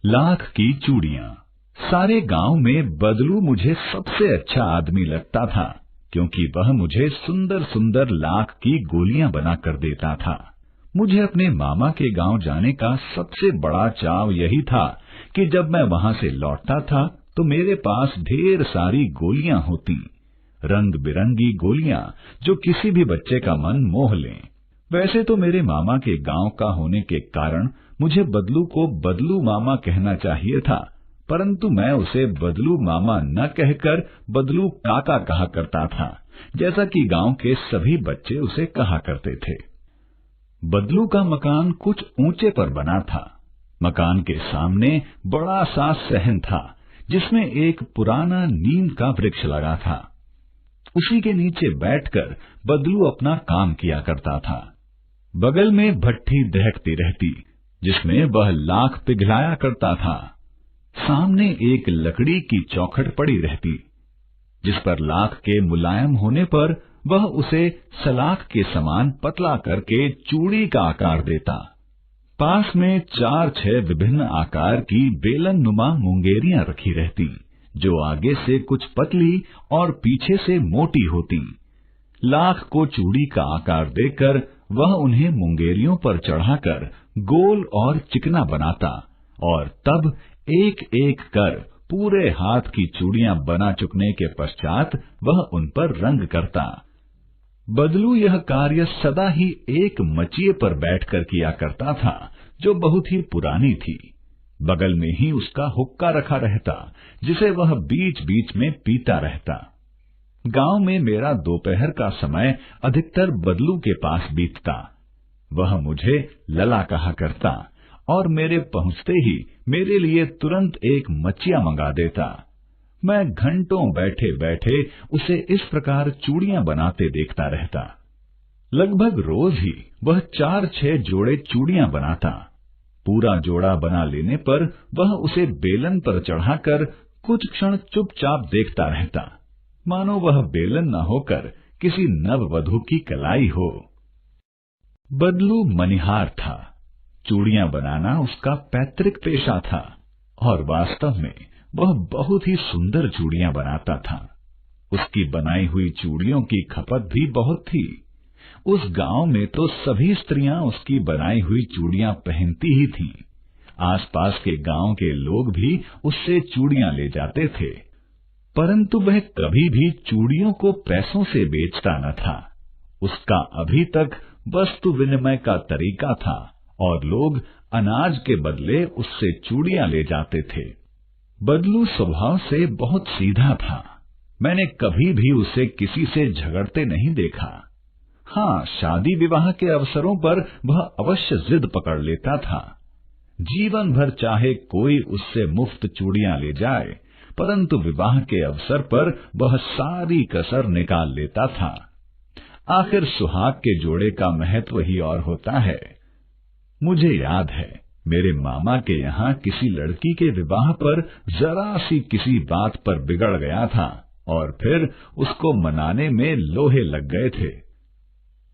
लाख की चूड़ियां। सारे गांव में बदलू मुझे सबसे अच्छा आदमी लगता था, क्योंकि वह मुझे सुंदर सुंदर लाख की गोलियां बना कर देता था। मुझे अपने मामा के गांव जाने का सबसे बड़ा चाव यही था कि जब मैं वहां से लौटता था तो मेरे पास ढेर सारी गोलियां होती, रंग बिरंगी गोलियां जो किसी भी बच्चे का मन मोह लें। वैसे तो मेरे मामा के गांव का होने के कारण मुझे बदलू को बदलू मामा कहना चाहिए था, परंतु मैं उसे बदलू मामा न कहकर बदलू काका कहा करता था, जैसा कि गांव के सभी बच्चे उसे कहा करते थे। बदलू का मकान कुछ ऊंचे पर बना था। मकान के सामने बड़ा सा सहन था, जिसमें एक पुराना नीम का वृक्ष लगा था। उसी के नीचे बैठकर बदलू अपना काम किया करता था। बगल में भट्ठी दहकती रहती, जिसमें वह लाख पिघलाया करता था। सामने एक लकड़ी की चौखट पड़ी रहती, जिस पर लाख के मुलायम होने पर वह उसे सलाख के समान पतला करके चूड़ी का आकार देता। पास में 4-6 विभिन्न आकार की बेलन नुमा मुंगेरियां रखी रहती, जो आगे से कुछ पतली और पीछे से मोटी होती। लाख को चूड़ी का आकार देकर वह उन्हें मुंगेरियों पर चढ़ाकर गोल और चिकना बनाता, और तब एक एक कर पूरे हाथ की चूड़ियां बना चुकने के पश्चात वह उन पर रंग करता। बदलू यह कार्य सदा ही एक मचिए पर बैठकर किया करता था, जो बहुत ही पुरानी थी। बगल में ही उसका हुक्का रखा रहता, जिसे वह बीच बीच में पीता रहता। गांव में मेरा दोपहर का समय अधिकतर बदलू के पास बीतता। वह मुझे लला कहा करता और मेरे पहुंचते ही मेरे लिए तुरंत एक मचिया मंगा देता। मैं घंटों बैठे बैठे उसे इस प्रकार चूड़ियां बनाते देखता रहता। लगभग रोज ही वह 4-6 जोड़े चूड़ियां बनाता। पूरा जोड़ा बना लेने पर वह उसे बेलन पर चढ़ाकर कुछ क्षण चुपचाप देखता रहता, मानो वह बेलन न होकर किसी नववधू की कलाई हो। बदलू मनिहार था। चूड़ियां बनाना उसका पैतृक पेशा था, और वास्तव में वह बहुत ही सुंदर चूड़ियां बनाता था। उसकी बनाई हुई चूड़ियों की खपत भी बहुत थी। उस गांव में तो सभी स्त्रियां उसकी बनाई हुई चूड़ियां पहनती ही थीं। आसपास के गांव के लोग भी उससे चूड़ियां ले जाते थे, परंतु वह कभी भी चूड़ियों को पैसों से बेचता न था। उसका अभी तक वस्तु विनिमय का तरीका था, और लोग अनाज के बदले उससे चूड़ियां ले जाते थे। बदलू स्वभाव से बहुत सीधा था। मैंने कभी भी उसे किसी से झगड़ते नहीं देखा। हाँ, शादी विवाह के अवसरों पर वह अवश्य जिद पकड़ लेता था। जीवन भर चाहे कोई उससे मुफ्त चूड़ियां ले जाए, परंतु विवाह के अवसर पर वह सारी कसर निकाल लेता था। आखिर सुहाग के जोड़े का महत्व ही और होता है। मुझे याद है, मेरे मामा के यहाँ किसी लड़की के विवाह पर जरा सी किसी बात पर बिगड़ गया था, और फिर उसको मनाने में लोहे लग गए थे।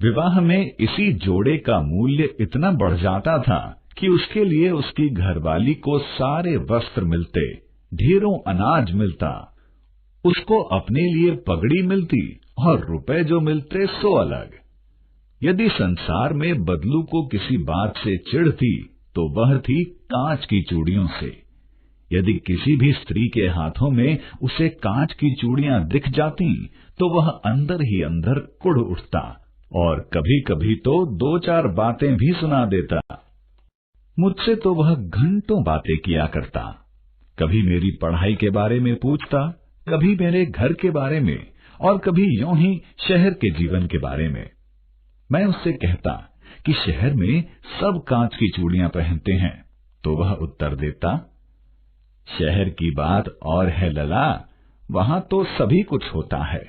विवाह में इसी जोड़े का मूल्य इतना बढ़ जाता था कि उसके लिए उसकी घरवाली को सारे वस्त्र मिलते, ढेरों अनाज मिलता, उसको अपने लिए पगड़ी मिलती, और रुपए जो मिलते सो अलग। यदि संसार में बदलू को किसी बात से चिढ़ थी तो वह थी कांच की चूड़ियों से। यदि किसी भी स्त्री के हाथों में उसे कांच की चूड़ियां दिख जाती तो वह अंदर ही अंदर कुढ़ उठता, और कभी कभी तो 2-4 बातें भी सुना देता। मुझसे तो वह घंटों बातें किया करता। कभी मेरी पढ़ाई के बारे में पूछता, कभी मेरे घर के बारे में, और कभी यूं ही शहर के जीवन के बारे में। मैं उससे कहता कि शहर में सब कांच की चूड़ियां पहनते हैं, तो वह उत्तर देता, शहर की बात और है लला, वहां तो सभी कुछ होता है।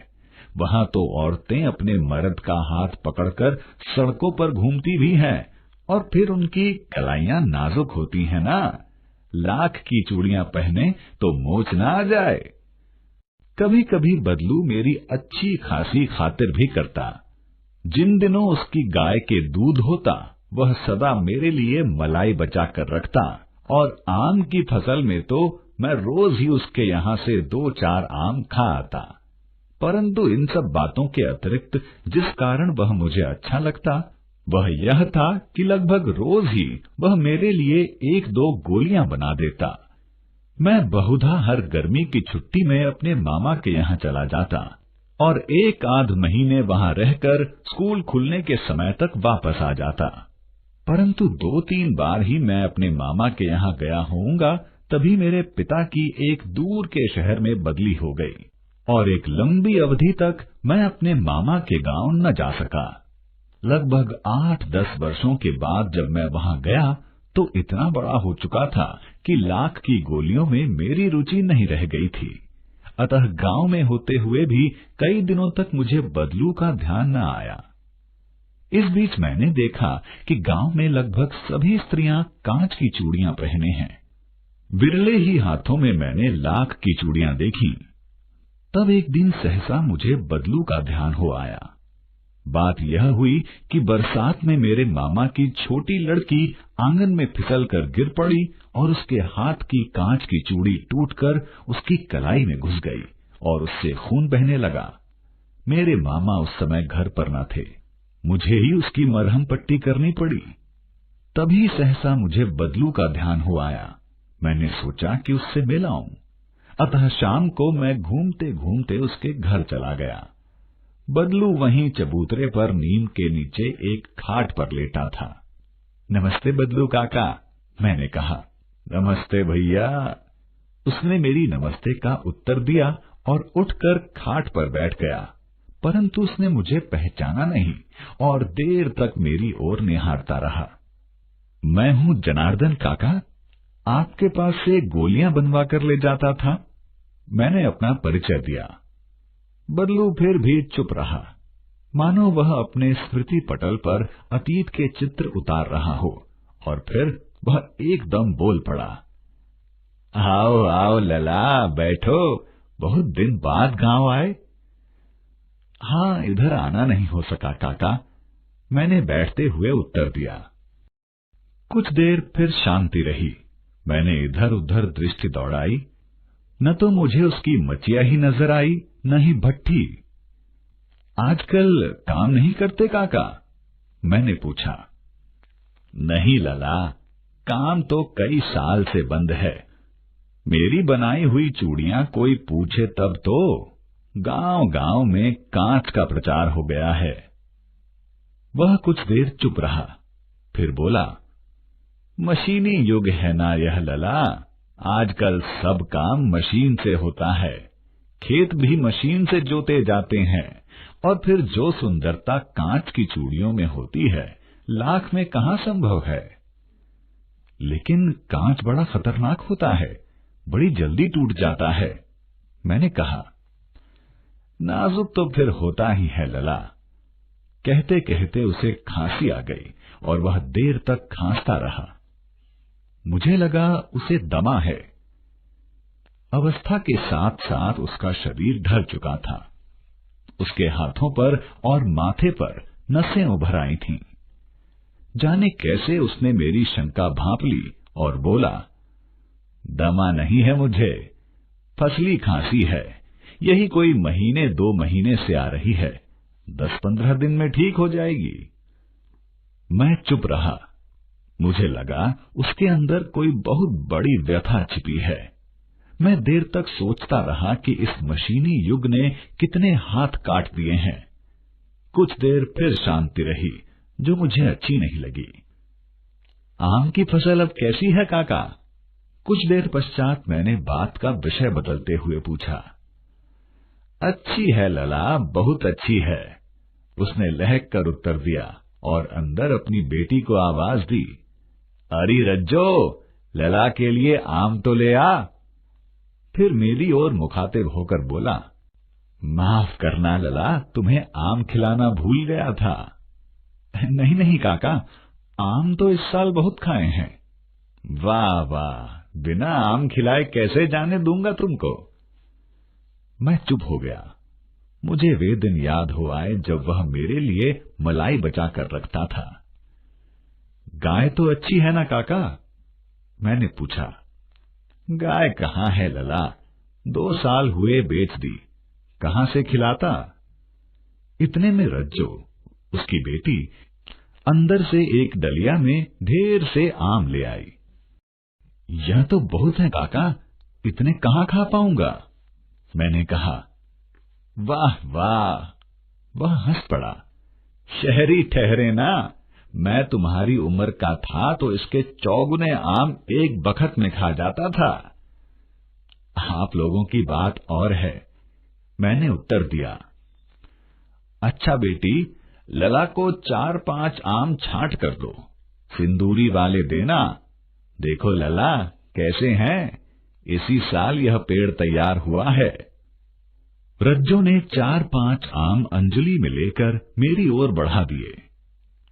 वहां तो औरतें अपने मर्द का हाथ पकड़कर सड़कों पर घूमती भी हैं, और फिर उनकी कलाइयां नाजुक होती हैं ना। लाख की चूड़ियां पहने तो मोच ना आ जाए। कभी कभी बदलू मेरी अच्छी खासी खातिर भी करता। जिन दिनों उसकी गाय के दूध होता, वह सदा मेरे लिए मलाई बचा कर रखता और आम की फसल में तो मैं रोज ही उसके यहाँ से 2-4 आम खा आता। परंतु इन सब बातों के अतिरिक्त जिस कारण वह मुझे अच्छा लगता वह यह था कि लगभग रोज ही वह मेरे लिए 1-2 गोलियां बना देता। मैं बहुधा हर गर्मी की छुट्टी में अपने मामा के यहाँ चला जाता और 1-आध महीने वहां रहकर स्कूल खुलने के समय तक वापस आ जाता। परंतु 2-3 बार ही मैं अपने मामा के यहाँ गया होऊंगा, तभी मेरे पिता की एक दूर के शहर में बदली हो गई और एक लंबी अवधि तक मैं अपने मामा के गांव न जा सका। लगभग 8-10 वर्षों के बाद जब मैं वहां गया तो इतना बड़ा हो चुका था कि लाख की गोलियों में मेरी रुचि नहीं रह गई थी। अतः गांव में होते हुए भी कई दिनों तक मुझे बदलू का ध्यान न आया। इस बीच मैंने देखा कि गांव में लगभग सभी स्त्रियां कांच की चूड़ियां पहने हैं। विरले ही हाथों में मैंने लाख की चूड़ियां देखी। तब एक दिन सहसा मुझे बदलू का ध्यान हो आया। बात यह हुई कि बरसात में मेरे मामा की छोटी लड़की आंगन में फिसल कर गिर पड़ी और उसके हाथ की कांच की चूड़ी टूटकर उसकी कलाई में घुस गई और उससे खून बहने लगा। मेरे मामा उस समय घर पर न थे, मुझे ही उसकी मरहम पट्टी करनी पड़ी। तभी सहसा मुझे बदलू का ध्यान हो आया। मैंने सोचा कि उससे मिल आऊं। अतः शाम को मैं घूमते घूमते उसके घर चला गया। बदलू वहीं चबूतरे पर नीम के नीचे एक खाट पर लेटा था। नमस्ते बदलू काका, मैंने कहा। नमस्ते भैया। उसने मेरी नमस्ते का उत्तर दिया और उठकर खाट पर बैठ गया, परंतु उसने मुझे पहचाना नहीं और देर तक मेरी ओर निहारता रहा। मैं हूँ जनार्दन काका, आपके पास से गोलियां बनवा कर ले जाता था। मैंने अपना परिचय दिया। बदलू फिर भी चुप रहा, मानो वह अपने स्मृति पटल पर अतीत के चित्र उतार रहा हो, और फिर वह एकदम बोल पड़ा। आओ आओ लला, बैठो, बहुत दिन बाद गांव आए। हाँ, इधर आना नहीं हो सका काका, मैंने बैठते हुए उत्तर दिया। कुछ देर फिर शांति रही। मैंने इधर उधर दृष्टि दौड़ाई, न तो मुझे उसकी मचिया ही नजर आई, न ही भट्ठी। आजकल काम नहीं करते काका? मैंने पूछा। नहीं लला, काम तो कई साल से बंद है। मेरी बनाई हुई चूड़ियां कोई पूछे तब तो। गांव गांव में कांच का प्रचार हो गया है। वह कुछ देर चुप रहा, फिर बोला। मशीनी युग है ना यह लला, आजकल सब काम मशीन से होता है। खेत भी मशीन से जोते जाते हैं, और फिर जो सुंदरता कांच की चूड़ियों में होती है, लाख में कहाँ संभव है। लेकिन कांच बड़ा खतरनाक होता है, बड़ी जल्दी टूट जाता है, मैंने कहा। नाजुक तो फिर होता ही है लला। कहते कहते उसे खांसी आ गई और वह देर तक खांसता रहा। मुझे लगा उसे दमा है। अवस्था के साथ साथ उसका शरीर ढल चुका था। उसके हाथों पर और माथे पर नसें उभर आई थीं। जाने कैसे उसने मेरी शंका भांप ली और बोला, दमा नहीं है मुझे, फसली खांसी है। यही कोई 1-2 महीने से आ रही है, 10-15 दिन में ठीक हो जाएगी। मैं चुप रहा। मुझे लगा उसके अंदर कोई बहुत बड़ी व्यथा छिपी है। मैं देर तक सोचता रहा कि इस मशीनी युग ने कितने हाथ काट दिए हैं। कुछ देर फिर शांति रही, जो मुझे अच्छी नहीं लगी। आम की फसल अब कैसी है काका? कुछ देर पश्चात मैंने बात का विषय बदलते हुए पूछा। अच्छी है लला, बहुत अच्छी है, उसने लहक कर उत्तर दिया और अंदर अपनी बेटी को आवाज दी। अरे रज्जो, लला के लिए आम तो ले आ। फिर मेरी ओर मुखातिब होकर बोला, माफ करना लला, तुम्हें आम खिलाना भूल गया था। नहीं नहीं काका, आम तो इस साल बहुत खाए हैं। वाह वाह, बिना आम खिलाए कैसे जाने दूंगा तुमको। मैं चुप हो गया। मुझे वे दिन याद हो आए जब वह मेरे लिए मलाई बचा कर रखता था। गाय तो अच्छी है ना काका? मैंने पूछा, गाय कहाँ है लला? 2 साल हुए बेच दी, कहाँ से खिलाता? इतने में रज्जो, उसकी बेटी, अंदर से एक डलिया में ढेर से आम ले आई। यह तो बहुत है काका, इतने कहाँ खा पाऊंगा? मैंने कहा। वाह वाह, वह हंस पड़ा। शहरी ठहरे ना, मैं तुम्हारी उम्र का था तो इसके 4 गुने आम एक बखत में खा जाता था। आप लोगों की बात और है, मैंने उत्तर दिया। अच्छा बेटी, लला को 4-5 आम छांट कर दो, सिंदूरी वाले देना। देखो लला कैसे हैं, इसी साल यह पेड़ तैयार हुआ है। रज्जो ने 4-5 आम अंजलि में लेकर मेरी ओर बढ़ा दिए।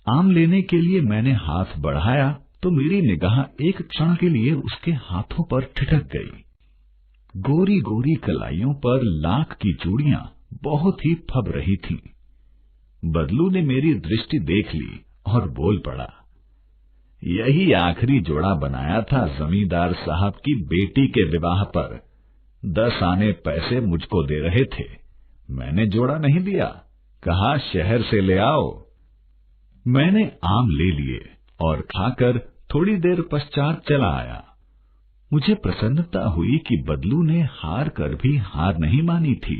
आम लेने के लिए मैंने हाथ बढ़ाया तो मेरी निगाह एक क्षण के लिए उसके हाथों पर ठिठक गई। गोरी गोरी कलाइयों पर लाख की चूड़ियां बहुत ही फब रही थीं। बदलू ने मेरी दृष्टि देख ली और बोल पड़ा, यही आखिरी जोड़ा बनाया था जमींदार साहब की बेटी के विवाह पर। 10 आने पैसे मुझको दे रहे थे, मैंने जोड़ा नहीं दिया, कहा शहर से ले आओ। मैंने आम ले लिए और खाकर थोड़ी देर पश्चात चला आया। मुझे प्रसन्नता हुई कि बदलू ने हार कर भी हार नहीं मानी थी।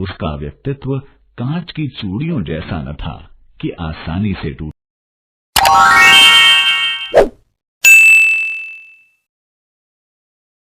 उसका व्यक्तित्व कांच की चूड़ियों जैसा न था कि आसानी से टूट